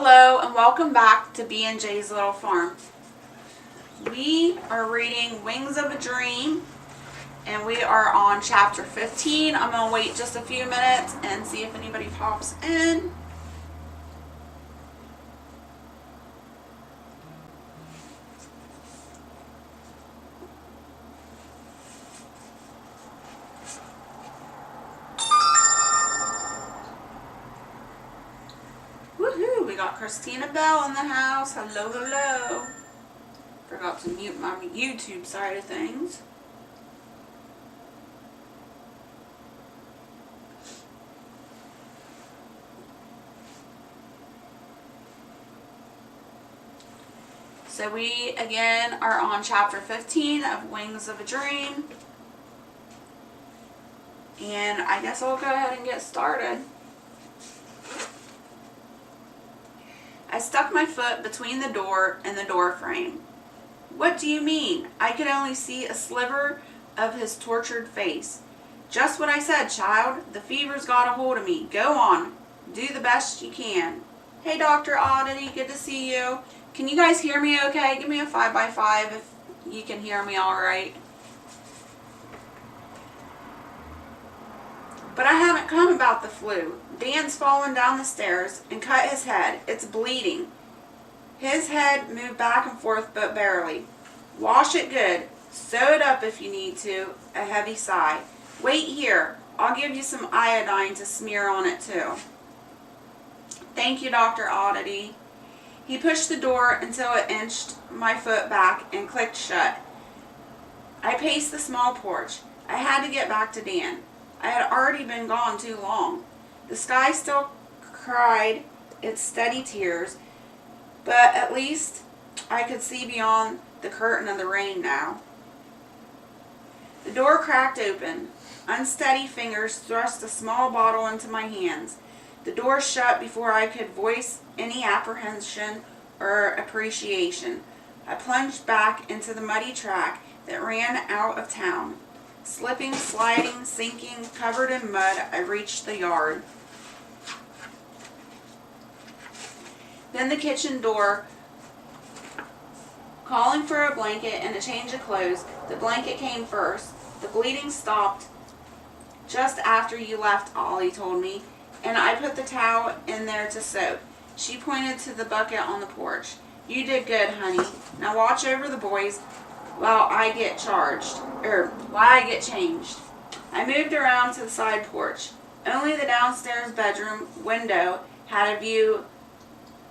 Hello and welcome back to B&J's Little Farm. We are reading Wings of a Dream and we are on chapter 15. I'm going to wait just a few minutes and see if anybody pops in. Woohoo! We got Christina Bell in the house. Hello, hello. Forgot to mute my YouTube side of things. So we again are on chapter 15 of Wings of a Dream. And I guess I'll go ahead and get started. I stuck my foot between the door and the door frame. What do you mean? I could only see a sliver of his tortured face. Just what I said, child. The fever's got a hold of me. Go on. Do the best you can. Hey, Dr. Oddity. Good to see you. Can you guys hear me okay? Give me a 5x5 if you can hear me all right. But I haven't come about the flu. Dan's fallen down the stairs and cut his head. It's bleeding. His head moved back and forth but barely. Wash it good. Sew it up if you need to. A heavy sigh. Wait here. I'll give you some iodine to smear on it too. Thank you, Dr. Oddity. He pushed the door until it inched my foot back and clicked shut. I paced the small porch. I had to get back to Dan. I had already been gone too long. The sky still cried its steady tears, but at least I could see beyond the curtain of the rain now. The door cracked open. Unsteady fingers thrust a small bottle into my hands. The door shut before I could voice any apprehension or appreciation. I plunged back into the muddy track that ran out of town. Slipping, sliding, sinking, covered in mud, I reached the yard. Then the kitchen door, calling for a blanket and a change of clothes. The blanket came first. The bleeding stopped just after you left, Ollie told me, and I put the towel in there to soak. She pointed to the bucket on the porch. You did good, honey. Now watch over the boys while I get changed. I moved around to the side porch. Only the downstairs bedroom window had a view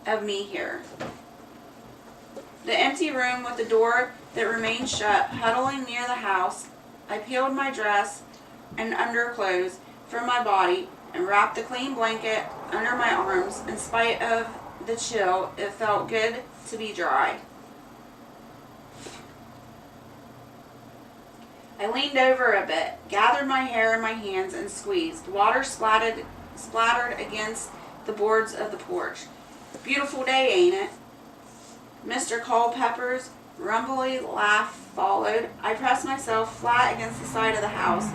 of me here. The empty room with the door that remained shut, huddling near the house, I peeled my dress and underclothes from my body and wrapped the clean blanket under my arms. In spite of the chill, it felt good to be dry. I leaned over a bit, gathered my hair in my hands and squeezed. Water splattered against the boards of the porch. Beautiful day, ain't it? Mr. Culpepper's rumbly laugh followed. I pressed myself flat against the side of the house,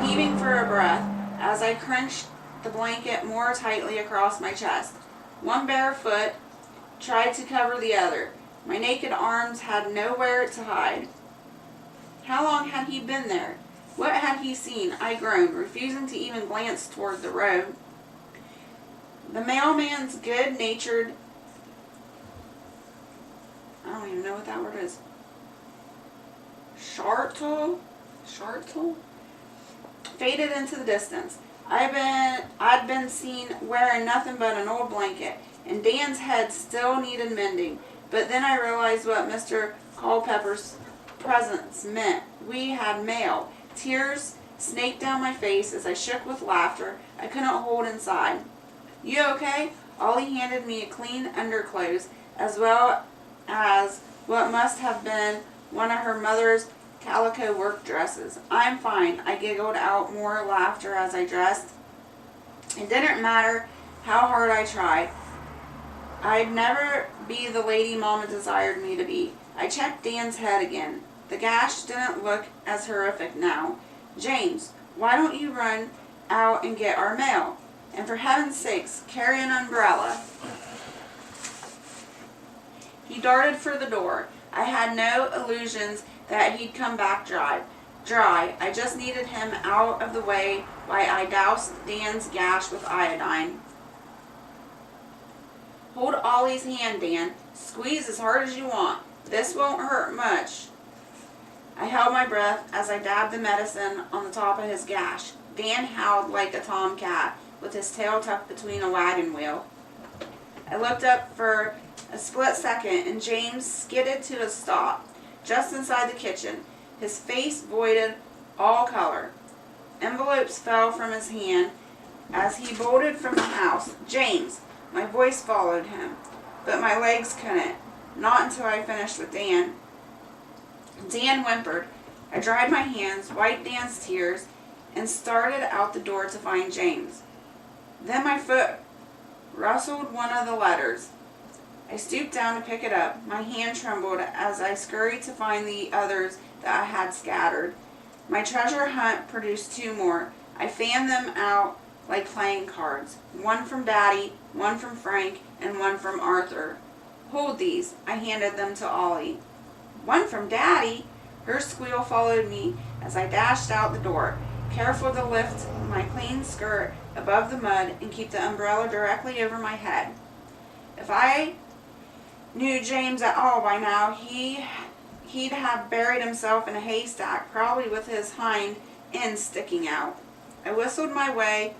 heaving for a breath as I crunched the blanket more tightly across my chest. One bare foot tried to cover the other. My naked arms had nowhere to hide. How long had he been there? What had he seen? I groaned, refusing to even glance toward the road. The mailman's good-natured, I don't even know what that word is, Shartle, faded into the distance. I'd been seen wearing nothing but an old blanket, and Dan's head still needed mending. But then I realized what Mr. Culpepper's presence meant. We had mail. Tears snaked down my face as I shook with laughter I couldn't hold inside. You okay? Ollie handed me a clean underclothes as well as what must have been one of her mother's calico work dresses. I'm fine. I giggled out more laughter as I dressed. It didn't matter how hard I tried. I'd never be the lady Mama desired me to be. I checked Dan's head again. The gash didn't look as horrific now. James, why don't you run out and get our mail? And for heaven's sakes, carry an umbrella. He darted for the door. I had no illusions that he'd come back dry. I just needed him out of the way while I doused Dan's gash with iodine. Hold Ollie's hand, Dan. Squeeze as hard as you want. This won't hurt much. I held my breath as I dabbed the medicine on the top of his gash. Dan howled like a tomcat, with his tail tucked between a wagon wheel. I looked up for a split second, and James skidded to a stop just inside the kitchen, his face voided all color. Envelopes fell from his hand as he bolted from the house. James! My voice followed him, but my legs couldn't. Not until I finished with Dan. Dan whimpered. I dried my hands, wiped Dan's tears, and started out the door to find James. Then my foot rustled one of the letters. I stooped down to pick it up. My hand trembled as I scurried to find the others that I had scattered. My treasure hunt produced 2 more. I fanned them out like playing cards. 1 from Daddy, 1 from Frank, and 1 from Arthur. Hold these. I handed them to Ollie. 1 from Daddy? Her squeal followed me as I dashed out the door, careful to lift my clean skirt above the mud and keep the umbrella directly over my head. If I knew James at all by now, he'd have buried himself in a haystack, probably with his hind end sticking out. I whistled my way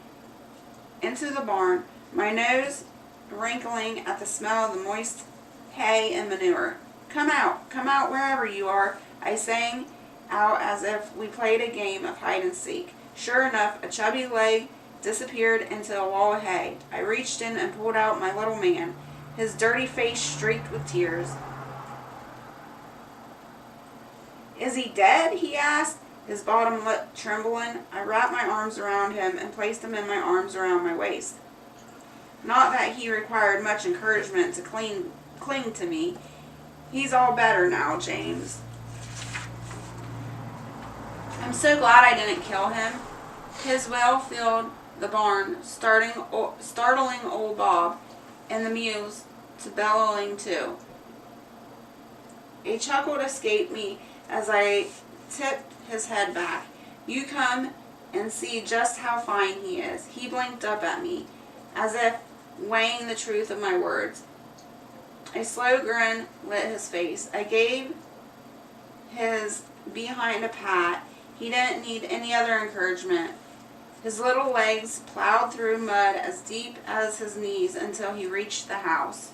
into the barn, my nose wrinkling at the smell of the moist hay and manure. Come out wherever you are, I sang out as if we played a game of hide and seek. Sure enough, a chubby leg disappeared into a wall of hay. I reached in and pulled out my little man, his dirty face streaked with tears. Is he dead? He asked, his bottom lip trembling. I wrapped my arms around him and placed him in my arms around my waist. Not that he required much encouragement to cling to me. He's all better now, James. I'm so glad I didn't kill him. His wail filled the barn, startling old Bob and the mules to bellowing too. A chuckle escaped me as I tipped his head back. You come and see just how fine he is. He blinked up at me, as if weighing the truth of my words. A slow grin lit his face. I gave his behind a pat. He didn't need any other encouragement. His little legs plowed through mud as deep as his knees until he reached the house.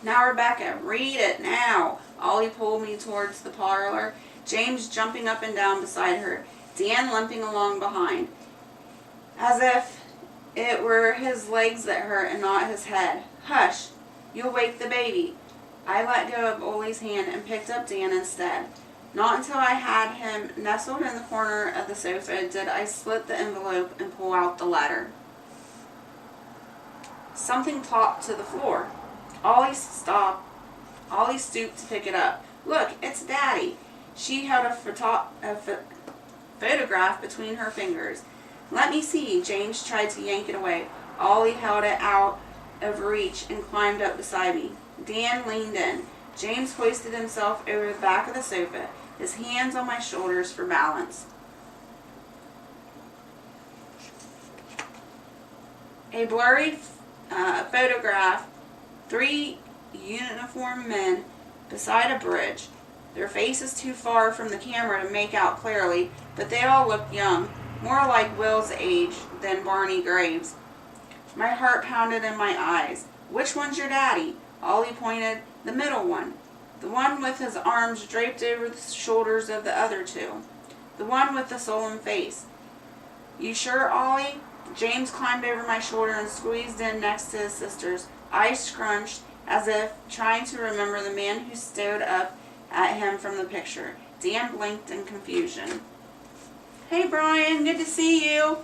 Now, Rebecca, read it now. Ollie pulled me towards the parlor, James jumping up and down beside her, Dan limping along behind, as if it were his legs that hurt and not his head. Hush, you'll wake the baby. I let go of Ollie's hand and picked up Dan instead. Not until I had him nestled in the corner of the sofa did I slit the envelope and pull out the letter. Something plopped to the floor. Ollie stopped. Ollie stooped to pick it up. Look, it's Daddy. She held a photograph between her fingers. Let me see. James tried to yank it away. Ollie held it out of reach and climbed up beside me. Dan leaned in. James hoisted himself over the back of the sofa, his hands on my shoulders for balance. A blurry photograph, 3 uniformed men beside a bridge. Their faces too far from the camera to make out clearly, but they all looked young, more like Will's age than Barney Graves. My heart pounded in my eyes. Which one's your daddy? Ollie pointed. The middle one. The one with his arms draped over the shoulders of the other 2. The one with the sullen face. You sure, Ollie? James climbed over my shoulder and squeezed in next to his sisters, eyes scrunched as if trying to remember the man who stared up at him from the picture. Dan blinked in confusion. Hey, Brian, good to see you.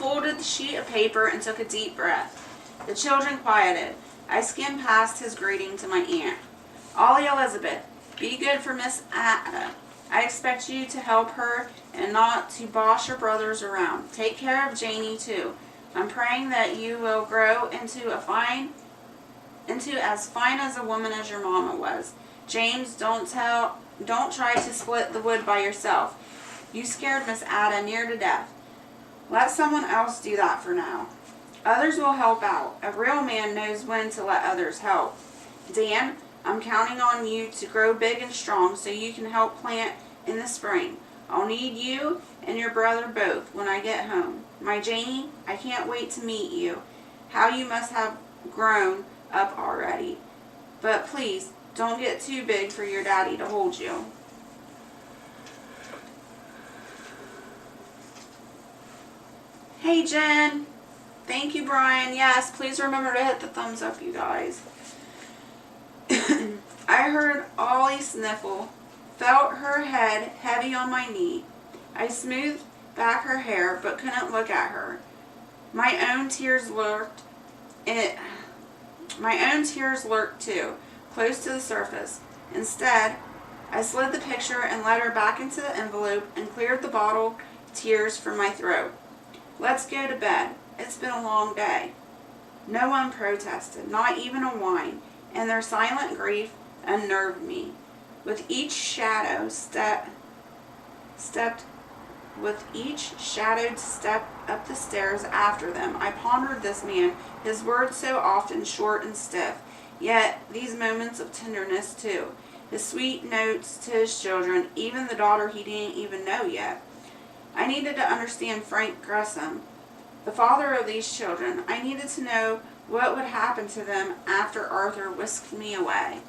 folded the sheet of paper and took a deep breath. The children quieted. I skimmed past his greeting to my aunt. Ollie Elizabeth, be good for Miss Ada. I expect you to help her and not to boss your brothers around. Take care of Janie too. I'm praying that you will grow into as fine as a woman as your mama was. James, don't try to split the wood by yourself. You scared Miss Ada near to death. Let someone else do that for now. Others will help out. A real man knows when to let others help. Dan, I'm counting on you to grow big and strong so you can help plant in the spring. I'll need you and your brother both when I get home. My Janie, I can't wait to meet you. How you must have grown up already. But please, don't get too big for your daddy to hold you. Hey Jen. Thank you, Brian. Yes, please remember to hit the thumbs up, you guys. I heard Ollie sniffle, felt her head heavy on my knee. I smoothed back her hair, but couldn't look at her. My own tears lurked too, close to the surface. Instead, I slid the picture and let her back into the envelope and cleared the bottled tears from my throat. Let's go to bed. It's been a long day. No one protested, not even a whine, and their silent grief unnerved me. With each shadowed step up the stairs after them, I pondered this man, his words so often short and stiff, yet these moments of tenderness too, his sweet notes to his children, even the daughter he didn't even know yet. I needed to understand Frank Gresham, the father of these children. I needed to know what would happen to them after Arthur whisked me away.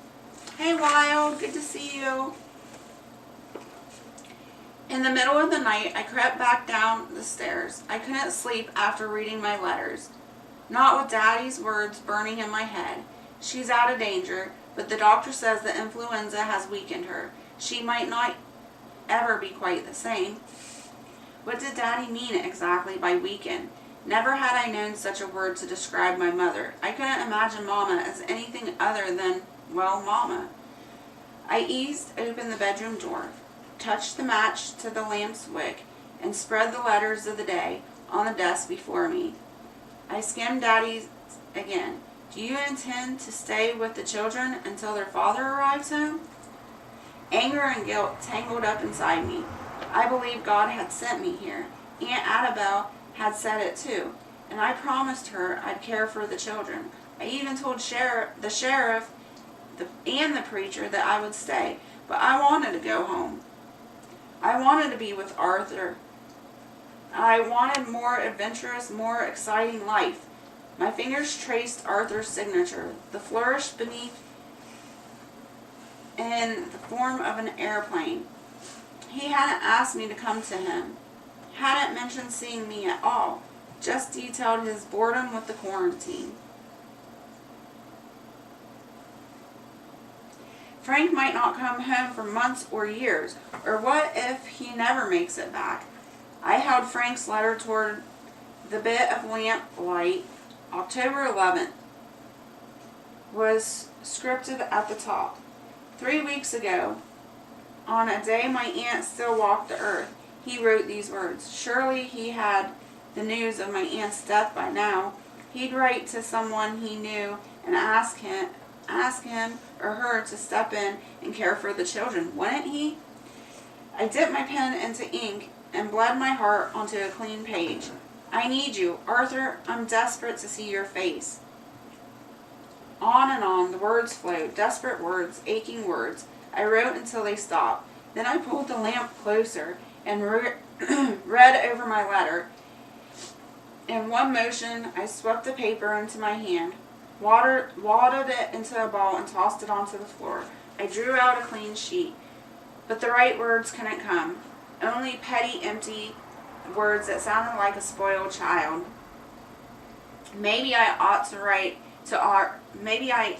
Hey Wild, good to see you. In the middle of the night, I crept back down the stairs. I couldn't sleep after reading my letters. Not with Daddy's words burning in my head. She's out of danger, but the doctor says the influenza has weakened her. She might not ever be quite the same. What did Daddy mean exactly by weaken? Never had I known such a word to describe my mother. I couldn't imagine Mama as anything other than, well, Mama. I eased open the bedroom door, touched the match to the lamp's wick, and spread the letters of the day on the desk before me. I skimmed Daddy's again. Do you intend to stay with the children until their father arrives home? Anger and guilt tangled up inside me. I believed God had sent me here. Aunt Annabelle had said it too, and I promised her I'd care for the children. I even told the sheriff and the preacher that I would stay, but I wanted to go home. I wanted to be with Arthur. I wanted more adventurous, more exciting life. My fingers traced Arthur's signature, the flourish beneath in the form of an airplane. He hadn't asked me to come to him, hadn't mentioned seeing me at all, just detailed his boredom with the quarantine. Frank might not come home for months or years, or what if he never makes it back? I held Frank's letter toward the bit of lamp light. October 11th was scripted at the top. 3 weeks ago, on a day my aunt still walked the earth, he wrote these words. Surely he had the news of my aunt's death by now. He'd write to someone he knew and ask him or her to step in and care for the children, wouldn't he? I dipped my pen into ink and bled my heart onto a clean page. I need you, Arthur. I'm desperate to see your face. On and on, the words flowed, desperate words, aching words. I wrote until they stopped. Then I pulled the lamp closer and read over my letter. In one motion, I swept the paper into my hand, wadded it into a ball, and tossed it onto the floor. I drew out a clean sheet, but the right words couldn't come. Only petty, empty words that sounded like a spoiled child. Maybe I ought to write to maybe I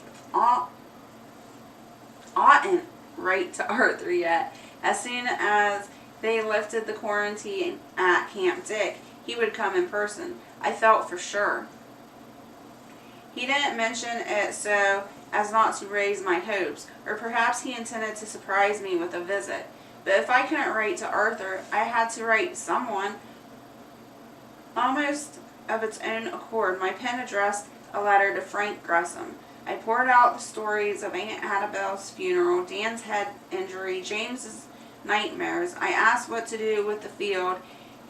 oughtn't write to Arthur yet. As soon as they lifted the quarantine at Camp Dick, he would come in person. I felt for sure. He didn't mention it so as not to raise my hopes, or perhaps he intended to surprise me with a visit. But if I couldn't write to Arthur, I had to write someone. Almost of its own accord, my pen addressed a letter to Frank Gresham. I poured out the stories of Aunt Annabelle's funeral, Dan's head injury, James's nightmares. I asked what to do with the field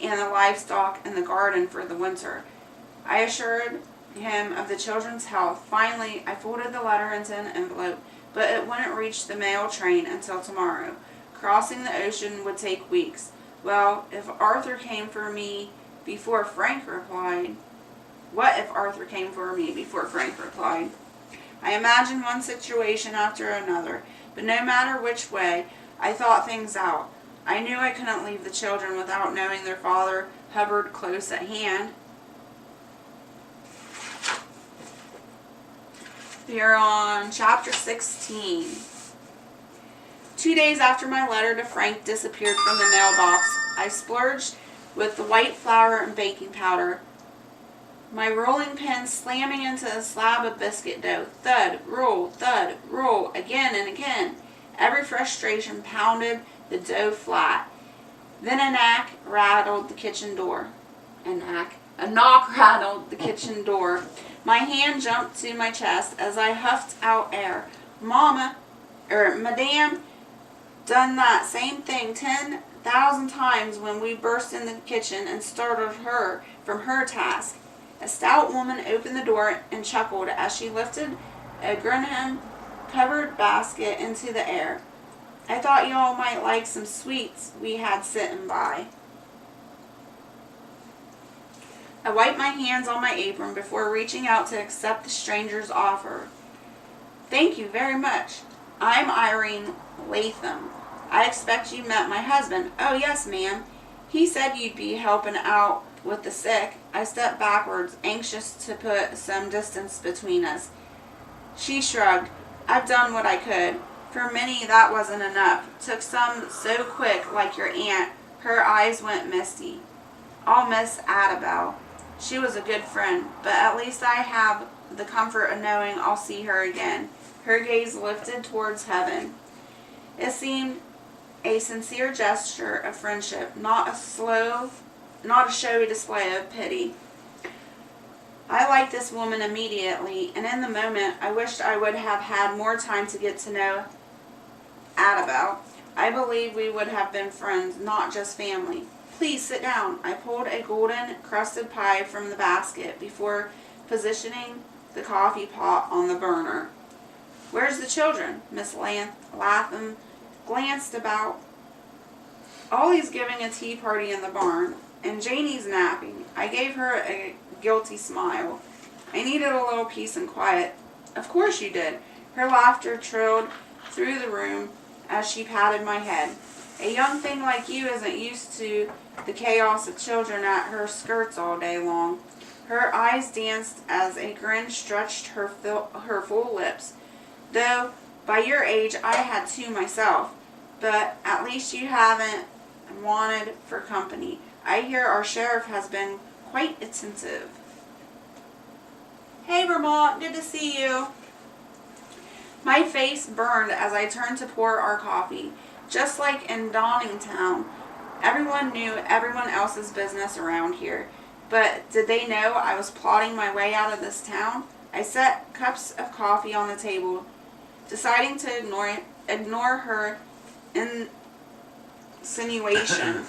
and the livestock and the garden for the winter. I assured him of the children's health. Finally, I folded the letter into an envelope, but it wouldn't reach the mail train until tomorrow. Crossing the ocean would take weeks. Well, if Arthur came for me before Frank replied. What if Arthur came for me before Frank replied? I imagined one situation after another, but no matter which way, I thought things out. I knew I couldn't leave the children without knowing their father hovered close at hand. We are on chapter 16. 2 days after my letter to Frank disappeared from the mailbox, I splurged with the white flour and baking powder, my rolling pin slamming into a slab of biscuit dough. Thud, roll, again and again. Every frustration pounded the dough flat. Then a knock rattled the kitchen door. A knock rattled the kitchen door. My hand jumped to my chest as I huffed out air. Madame done that same thing 10,000 times when we burst in the kitchen and startled her from her task. A stout woman opened the door and chuckled as she lifted a Granham-covered basket into the air. I thought y'all might like some sweets we had sitting by. I wiped my hands on my apron before reaching out to accept the stranger's offer. Thank you very much. I'm Irene Latham. I expect you met my husband. Oh, yes, ma'am. He said you'd be helping out with the sick. I stepped backwards, anxious to put some distance between us. She shrugged. I've done what I could. For many, that wasn't enough. Took some so quick, like your aunt. Her eyes went misty. I'll miss Annabelle. She was a good friend, but at least I have the comfort of knowing I'll see her again. Her gaze lifted towards heaven. It seemed a sincere gesture of friendship, not a showy display of pity. I liked this woman immediately, and in the moment I wished I would have had more time to get to know Annabelle. I believe we would have been friends, not just family. Please sit down. I pulled a golden crusted pie from the basket before positioning the coffee pot on the burner. Where's the children? Miss Latham glanced about. Ollie's giving a tea party in the barn, and Janie's napping. I gave her a guilty smile. I needed a little peace and quiet. Of course you did. Her laughter trilled through the room as she patted my head. A young thing like you isn't used to the chaos of children at her skirts all day long. Her eyes danced as a grin stretched her full lips. Though, by your age, I had two myself. But at least you haven't wanted for company. I hear our sheriff has been quite attentive. Hey, Vermont, good to see you. My face burned as I turned to pour our coffee. Just like in Downingtown, everyone knew everyone else's business around here. But did they know I was plotting my way out of this town? I set cups of coffee on the table, deciding to ignore her insinuation.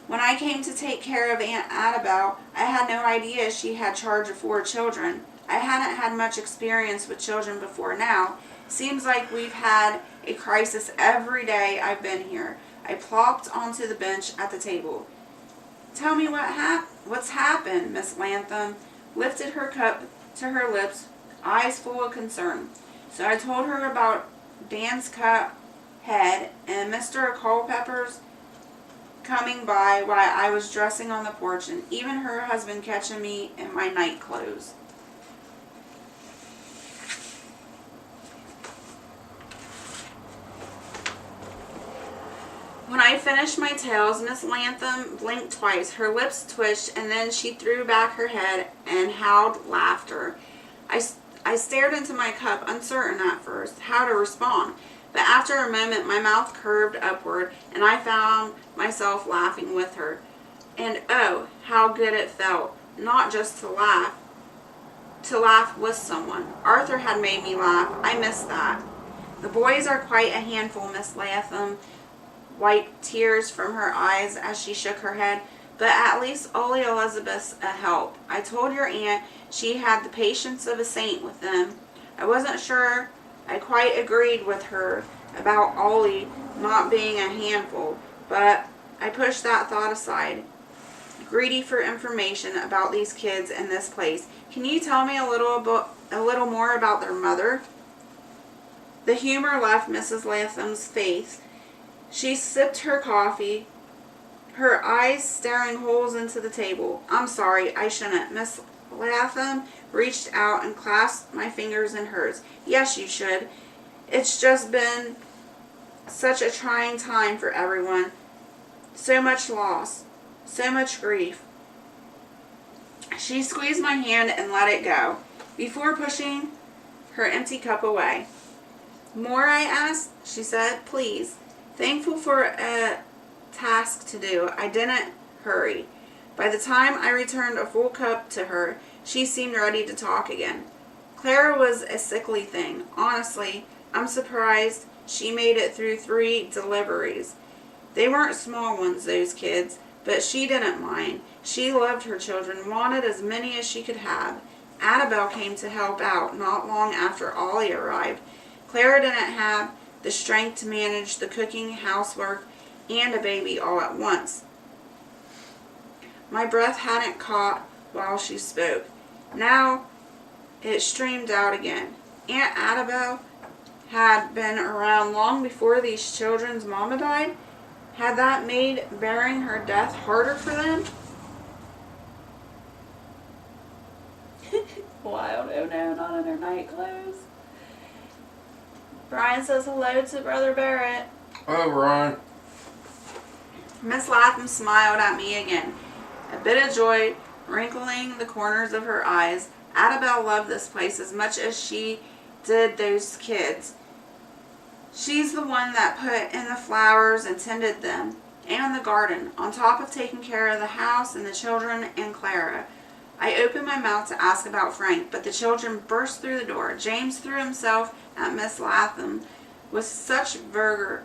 When I came to take care of Aunt Annabelle, I had no idea she had charge of 4 children. I hadn't had much experience with children before now. Seems like we've had a crisis every day I've been here. I plopped onto the bench at the table. Tell me what's happened, Miss Latham lifted her cup to her lips, eyes full of concern. So I told her about Dan's cut head and Mr. Culpepper's coming by while I was dressing on the porch, and even her husband catching me in my night clothes. When I finished my tales, Miss Latham blinked twice. Her lips twitched, and then she threw back her head and howled laughter. I stared into my cup, uncertain at first how to respond. But after a moment, my mouth curved upward, and I found myself laughing with her. And oh, how good it felt, not just to laugh with someone. Arthur had made me laugh. I missed that. The boys are quite a handful, Miss Latham wiped tears from her eyes as she shook her head, but at least Ollie Elizabeth's a help. I told your aunt she had the patience of a saint with them. I wasn't sure I quite agreed with her about Ollie not being a handful, but I pushed that thought aside. Greedy for information about these kids and this place. Can you tell me a little more about their mother? The humor left Mrs. Latham's face. She sipped her coffee, her eyes staring holes into the table. I'm sorry, I shouldn't. Miss Latham reached out and clasped my fingers in hers. Yes, you should. It's just been such a trying time for everyone. So much loss, so much grief. She squeezed my hand and let it go, before pushing her empty cup away. More, I asked, she said. Please. Thankful for a task to do, I didn't hurry. By the time I returned a full cup to her, she seemed ready to talk again. Clara was a sickly thing. Honestly, I'm surprised she made it through 3 deliveries. They weren't small ones, those kids, but she didn't mind. She loved her children, wanted as many as she could have. Annabelle came to help out not long after Ollie arrived. Clara didn't have the strength to manage the cooking, housework, and a baby all at once. My breath hadn't caught while she spoke. Now it streamed out again. Aunt Annabelle had been around long before these children's mama died. Had that made bearing her death harder for them? Wild, oh no, not in her night clothes. Brian says hello to Brother Barrett. Oh, Brian. Miss Latham smiled at me again, a bit of joy wrinkling the corners of her eyes. Annabelle loved this place as much as she did those kids. She's the one that put in the flowers and tended them, and the garden, on top of taking care of the house and the children and Clara. I opened my mouth to ask about Frank, but the children burst through the door. James threw himself at Miss Latham with such vigor,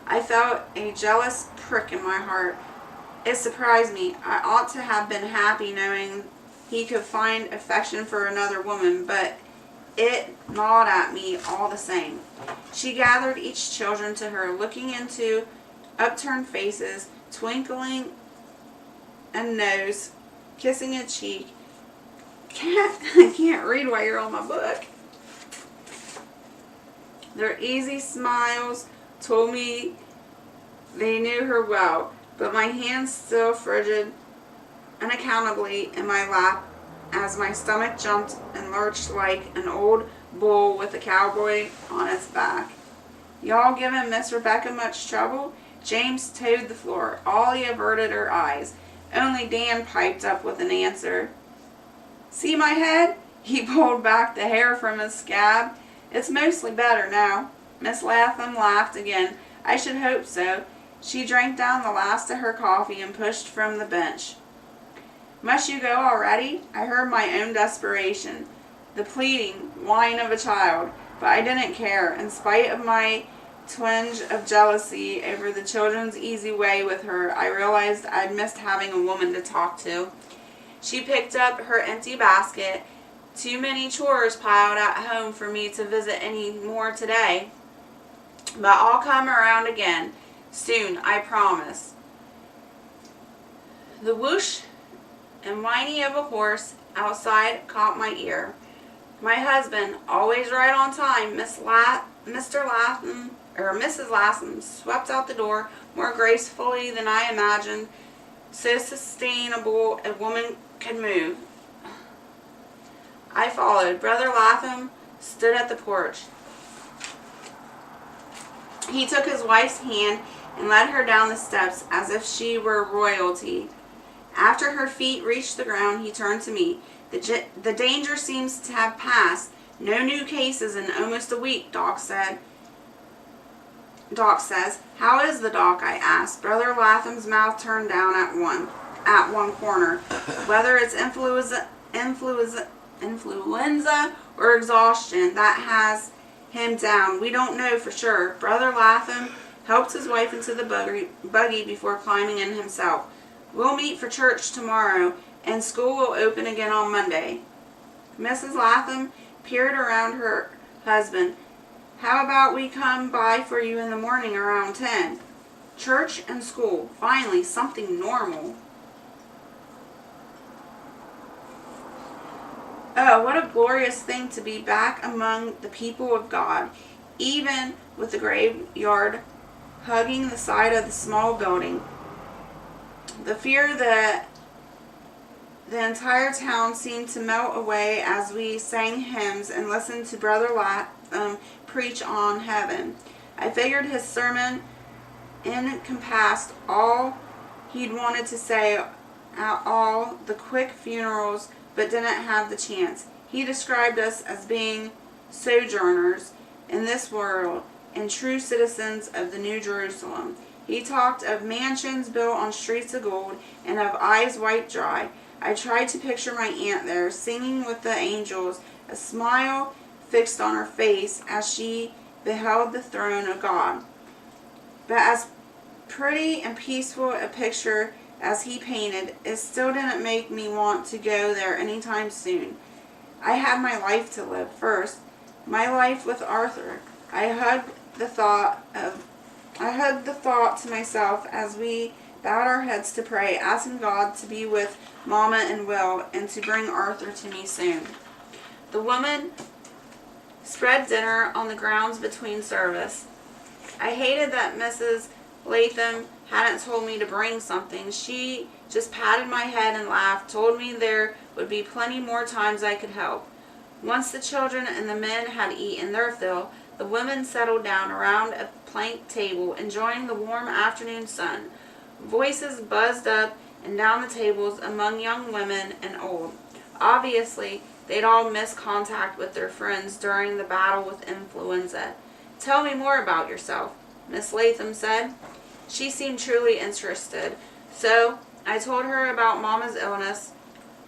I felt a jealous prick in my heart. It surprised me. I ought to have been happy knowing he could find affection for another woman, but it gnawed at me all the same. She gathered each children to her, looking into upturned faces, twinkling a nose, kissing a cheek. I can't read while you're on my book. Their easy smiles told me they knew her well, but my hands still frigid unaccountably in my lap as my stomach jumped and lurched like an old bull with a cowboy on its back. Y'all giving Miss Rebecca much trouble? James toed the floor. Ollie averted her eyes. Only Dan piped up with an answer. See my head? He pulled back the hair from his scab. It's mostly better now. Miss Latham laughed again. I should hope so. She drank down the last of her coffee and pushed from the bench. Must you go already? I heard my own desperation, the pleading whine of a child, but I didn't care, in spite of my twinge of jealousy over the children's easy way with her. I realized I'd missed having a woman to talk to. She picked up her empty basket. Too many chores piled at home for me to visit any more today. But I'll come around again. Soon, I promise. The whoosh and whinny of a horse outside caught my ear. My husband, always right on time, Mr. Latham, or Mrs. Latham, swept out the door more gracefully than I imagined. So sustainable a woman could move. I followed. Brother Latham stood at the porch. He took his wife's hand and led her down the steps as if she were royalty. After her feet reached the ground, he turned to me. The danger seems to have passed. No new cases in almost a week, Doc said. Doc says. How is the doc? I asked. Brother Latham's mouth turned down at one corner. Whether it's influenza or exhaustion that has him down, we don't know for sure. Brother Latham helped his wife into the buggy before climbing in himself. We'll meet for church tomorrow, and school will open again on Monday. Mrs. Latham peered around her husband. How about we come by for you in the morning around 10? Church and school. Finally, something normal. Oh, what a glorious thing to be back among the people of God, even with the graveyard hugging the side of the small building. The fear that the entire town seemed to melt away as we sang hymns and listened to Brother Latham preach on heaven. I figured his sermon encompassed all he'd wanted to say at all the quick funerals, but didn't have the chance. He described us as being sojourners in this world and true citizens of the New Jerusalem. He talked of mansions built on streets of gold and of eyes wiped dry. I tried to picture my aunt there, singing with the angels, a smile fixed on her face as she beheld the throne of God. But as pretty and peaceful a picture as he painted, it still didn't make me want to go there anytime soon. I had my life to live first, my life with Arthur. I hugged the thought to myself as we bowed our heads to pray, asking God to be with Mama and Will and to bring Arthur to me soon. The woman spread dinner on the grounds between service. I hated that Mrs. Latham hadn't told me to bring something. She just patted my head and laughed, told me there would be plenty more times I could help. Once the children and the men had eaten their fill, the women settled down around a plank table, enjoying the warm afternoon sun. Voices buzzed up and down the tables among young women and old. Obviously, they'd all missed contact with their friends during the battle with influenza. Tell me more about yourself, Miss Latham said. She seemed truly interested, so I told her about Mama's illness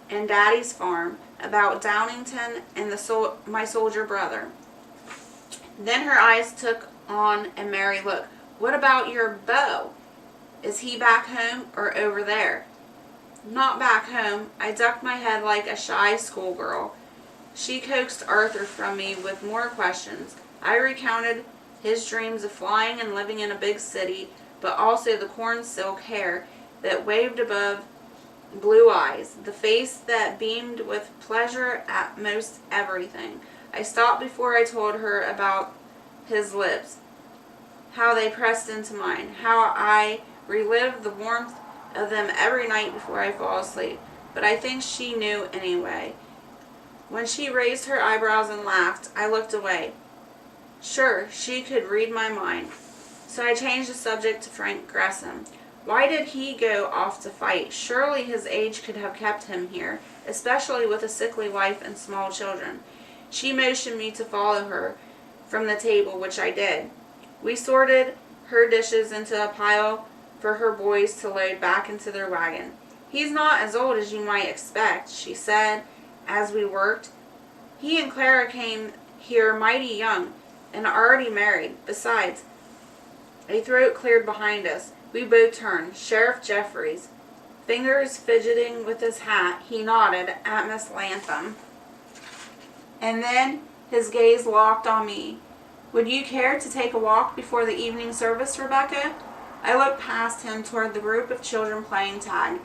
and Daddy's farm, about Downington and my soldier brother. Then her eyes took on a merry look. What about your beau? Is he back home or over there? Not back home. I ducked my head like a shy schoolgirl. She coaxed Arthur from me with more questions. I recounted his dreams of flying and living in a big city, but also the corn silk hair that waved above blue eyes, the face that beamed with pleasure at most everything. I stopped before I told her about his lips, how they pressed into mine, how I relived the warmth of them every night before I fall asleep. But I think she knew anyway. When she raised her eyebrows and laughed, I looked away. Sure, she could read my mind. So I changed the subject to Frank Gresham. Why did he go off to fight? Surely his age could have kept him here, especially with a sickly wife and small children. She motioned me to follow her from the table, which I did. We sorted her dishes into a pile for her boys to load back into their wagon. He's not as old as you might expect, she said as we worked. He and Clara came here mighty young and already married. Besides, a throat cleared behind us. We both turned. Sheriff Jeffries, fingers fidgeting with his hat, he nodded at Miss Latham. And then his gaze locked on me. Would you care to take a walk before the evening service, Rebecca? I looked past him toward the group of children playing tag,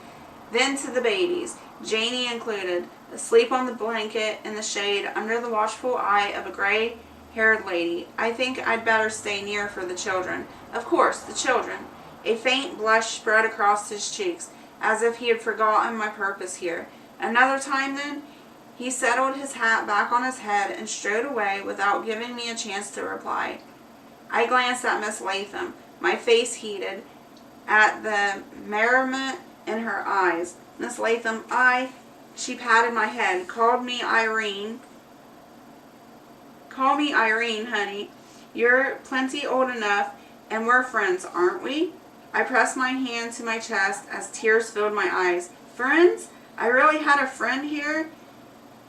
then to the babies, Janie included, asleep on the blanket in the shade under the watchful eye of a gray-haired lady. I think I'd better stay near for the children. Of course, the children. A faint blush spread across his cheeks, as if he had forgotten my purpose here. Another time, then? He settled his hat back on his head and strode away without giving me a chance to reply. I glanced at Miss Latham. My face heated at the merriment in her eyes. Miss Latham, she patted my head, called me Irene. Call me Irene, honey. You're plenty old enough, and we're friends, aren't we? I pressed my hand to my chest as tears filled my eyes. Friends? I really had a friend here,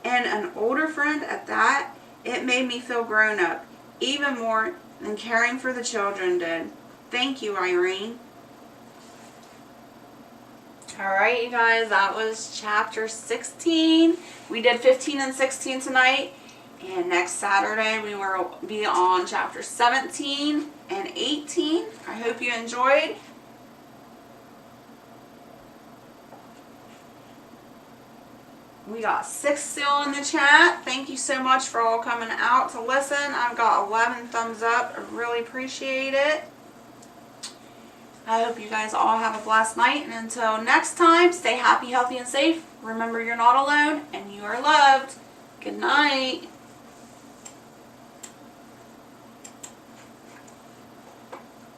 and an older friend at that. It made me feel grown up, even more than caring for the children did. Thank you, Irene. Alright, you guys, that was chapter 16. We did 15 and 16 tonight. And next Saturday we will be on chapter 17 and 18. I hope you enjoyed. We got 6 still in the chat. Thank you so much for all coming out to listen. I've got 11 thumbs up. I really appreciate it. I hope you guys all have a blessed night. And until next time, stay happy, healthy, and safe. Remember, you're not alone and you are loved. Good night.